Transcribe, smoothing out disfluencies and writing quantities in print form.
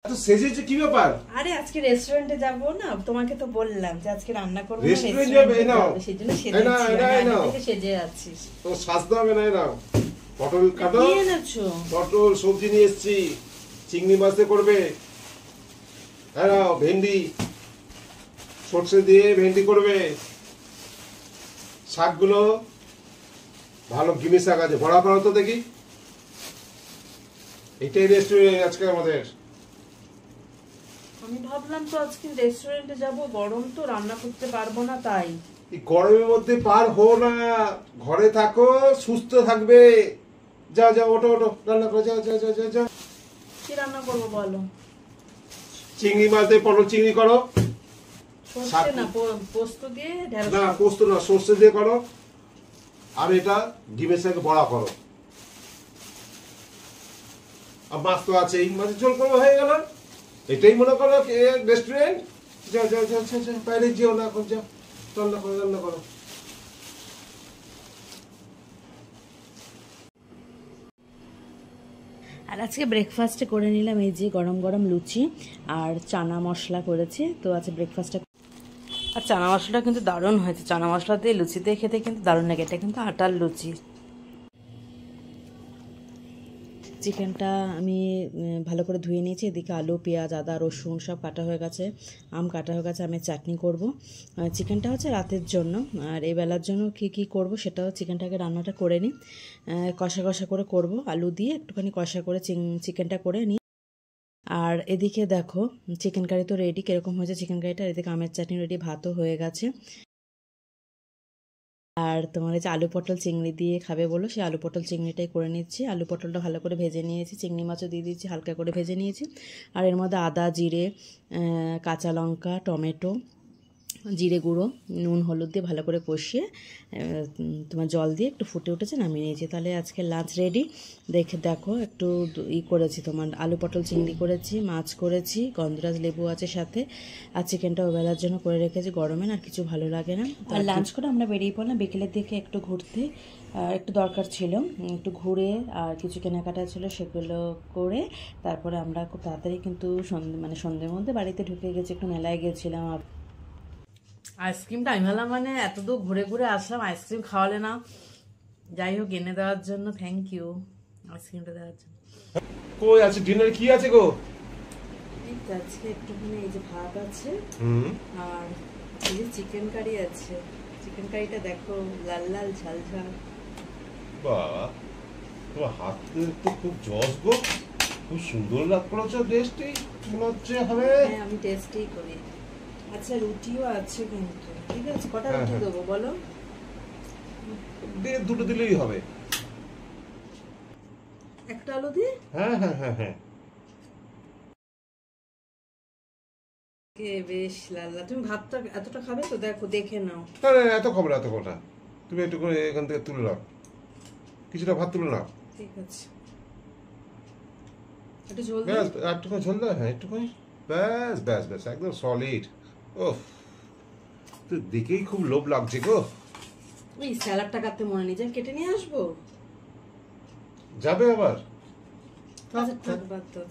তো সেজেছে কি ব্যাপার? আরে আজকে রেস্টুরেন্টে যাব না, তোমাকে তো বললাম যে আজকে রান্না করব, রেস্টুরেন্টে যাবে না সেজন্য সেজে আছিস। তো সাজতে হবে না। এরাও পটল কাটো, কি এনেছো? পটল সবজি নিয়ে এসেছি, চিংড়ি মাছ দিয়ে করবে। এরাও ভেন্ডি, সরষে দিয়ে ভেন্ডি করবে। শাকগুলো ভালো গিমি শাক আছে, ভরা করো তো দেখি। এটাই রেস্টুরেন্ট আজকে আমাদের। আমি ভাবলাম তো আজকে রেস্টুরেন্টে যাব, গরম তো রান্না করতে পারবো না, তাই। এই গরমের মধ্যে পার হো না, ঘরে থাকো, সুস্থ থাকবে। যা যা, ওটো ওটো, রান্না করো, যা যা যা যা। কি রান্না করবো বলো? চিংড়ি মাছ দিয়ে পটল চিংড়ি করো। সরষে না, পোস্ত দিয়ে ঢেঁড়স। না পোস্ত না, সর্ষে দিয়ে করো। আর এটা ডিমের সাথে বড়া করো। আর মাছ তো আছে, এই মাছের ঝোল করো, হয়ে গেল। এটাই মনে করো রেস্টুরেন্ট। যাও যাও যাও যাও, বাইরে যেও না, এখন যাও, রান্না করো রান্না করো। আর আজকে ব্রেকফাস্টে করে নিলাম এই যে গরম গরম লুচি আর চানা মশলা করেছি। তো আজকে ব্রেকফাস্টটা, আর চানা মশলাটা কিন্তু দারুণ হয়েছে। চানা মশলা দিয়ে লুচি দিয়ে খেতে কিন্তু দারুণ লাগে। এটা কিন্তু আটার লুচি। চিকেনটা আমি ভালো করে ধুয়ে নিয়েছি। এদিকে আলু, পেঁয়াজ, আদা, রসুন সব কাটা হয়ে গেছে, আম কাটা হয়ে গেছে। আমি চাটনি করব। চিকেনটা হচ্ছে রাতের জন্য, আর এই বেলার জন্য কি করব সেটাও চিকেনটাকে রান্নাটা করে নিই। কষা কষা করে করব, আলু দিয়ে একটুখানি কষা করে চিকেনটা করে নিই। আর এদিকে দেখো চিকেন কারি তো রেডি। কীরকম হয়েছে চিকেন কারিটা? এদিকে আমের চাটনি রেডি, ভাতও হয়ে গেছে। আর তোমার এই যে আলু পটল চিংড়ি দিয়ে খাবে বলো, সেই আলু পটল চিংড়িটাই করে নিচ্ছি। আলু পটলটা ভালো করে ভেজে নিয়েছি, চিংড়ি মাছও দিয়ে দিয়েছি, হালকা করে ভেজে নিয়েছি। আর এর মধ্যে আদা, জিরে, কাঁচা লঙ্কা, টমেটো, জিরে গুঁড়ো, নুন, হলুদ দিয়ে ভালো করে কষিয়ে তোমার জল দিয়ে একটু ফুটে উঠেছে, নামিয়ে নিয়েছি। তাহলে আজকে লাঞ্চ রেডি। দেখো একটু করেছি, তোমার আলু পটল চিংড়ি করেছি, মাছ করেছি, গন্ধরাজ লেবু আছে সাথে, আর চিকেনটা ওবেলার জন্য করে রেখেছি। গরমে আর কিছু ভালো লাগে না। আর লাঞ্চ করে আমরা বেরিয়ে পড়লাম বিকেলের দিকে একটু ঘুরতে। একটু দরকার ছিল, একটু ঘুরে আর কিছু কেনাকাটা ছিল সেগুলো করে তারপরে আমরা খুব তাড়াতাড়ি কিন্তু সন্ধ্যের মধ্যে বাড়িতে ঢুকে গেছি। একটু মেলায় গেছিলাম। আইসক্রিমটা আমি ভাবলাম এত দূর ঘুরে ঘুরে আসলাম, আইসক্রিম খাওয়ালে না। যাই হোক, এনে দেওয়ার জন্য থ্যাংক ইউ, আইসক্রিমটা দেওয়ার জন্য। কই আছে ডিনার? কি আছে গো? এই তো আজকে একটুখানি এই যে ভাত আছে, আর এই যে চিকেন কারি আছে। চিকেন কারিটা দেখো, লাল লাল ঝাল ঝাল। বাবা, তোমার হাতে তো খুব জস গো, খুব সুন্দর লাগ করেছো। টেস্টি মনে হচ্ছে হবে। হ্যাঁ, আমি টেস্টই করি। আচ্ছা, রুটিও আছে কিন্তু। ঠিক আছে, কটা রুটি দেবো বলো? দুটো দিলেই হবে। একটা আলু দিয়ে? হ্যাঁ হ্যাঁ হ্যাঁ হ্যাঁ। বেশ লাল লাল। তুমি ভাতটা এতটা খাবে তো? দেখো, দেখে নাও। না না, এত খাবো না, এত খাবো না। তুমি একটু করে এখান থেকে তুলে নাও, কিছুটা ভাত তুলে নাও। ঠিক আছে, একটু ঝোল ব্যাস, একটুখানি ঝোল দাও। হ্যাঁ একটুখানি, ব্যাস ব্যাস ব্যাস, একদম সলিড। ওহ, তো দেখেই খুব লোভ লাগছে গো। ওই স্যালাডটা কাটতে মনে নেই, যাই কেটে নিয়ে আসবো। যাবে আবার? আচ্ছা, থাক, বাদ দাও।